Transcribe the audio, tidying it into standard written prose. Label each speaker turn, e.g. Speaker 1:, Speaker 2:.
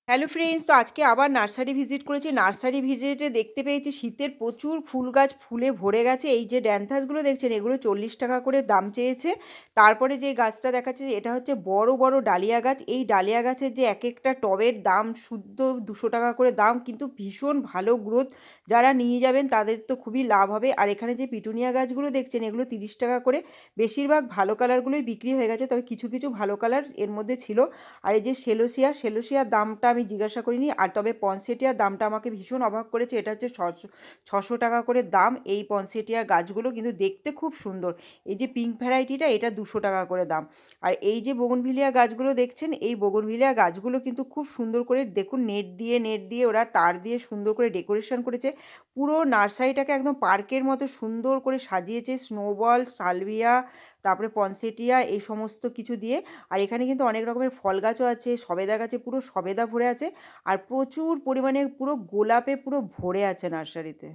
Speaker 1: Hello friends, তো আজকে আবার নার্সারি ভিজিট করেছি। নার্সারি ভিজিটে দেখতে পেয়েছি শীতের প্রচুর ফুল গাছ ফুলে ভরে গেছে। এই যে ড্যান্থাসগুলো দেখছেন, এগুলো 40 টাকা করে দাম চেয়েছে। তারপরে যে গাছটা দেখাচ্ছে, এটা হচ্ছে বড় বড় ডালিয়া গাছ। এই ডালিয়া গাছের যে এক একটা টবের দাম শুদ্ধ 200 টাকা করে দাম, কিন্তু ভীষণ ভালো গ্রোথ। যারা নিয়ে যাবেন তাদের তো খুবই লাভ হবে। আর এখানে যে পিটুনিয়া গাছগুলো দেখছেন, এগুলো 30 টাকা করে। বেশিরভাগ ভালো কালারগুলোই বিক্রি হয়ে গেছে, তবে কিছু কিছু ভালো কালার এর মধ্যে ছিল। আর এই যে সেলোসিয়ার দামটা আমি জিজ্ঞাসা করিনি। আর তবে পনসেটিয়ার দামটা আমাকে ভীষণ অবাক করেছে। এটা হচ্ছে 600 টাকা করে দাম। এই পনসেটিয়ার গাছগুলো কিন্তু দেখতে খুব সুন্দর। এই যে পিঙ্ক ভ্যারাইটিটা, এটা 200 টাকা করে দাম। আর এই যে বোগনভিলিয়া গাছগুলো দেখছেন, এই বোগনভিলিয়া গাছগুলো কিন্তু খুব সুন্দর করে দেখুন, নেট দিয়ে ওরা তার দিয়ে সুন্দর করে ডেকোরেশন করেছে। পুরো নার্সারিটাকে একদম পার্কের মতো সুন্দর করে সাজিয়েছে, স্নোবল, সালভিয়া, তারপরে পনসেটিয়া, এই সমস্ত কিছু দিয়ে। আর এখানে কিন্তু অনেক রকমের ফল গাছও আছে, সবেদা গাছে পুরো সবেদা ভরে আছে। আর প্রচুর পরিমাণে পুরো গোলাপে পুরো ভরে আছে নার্সারিতে।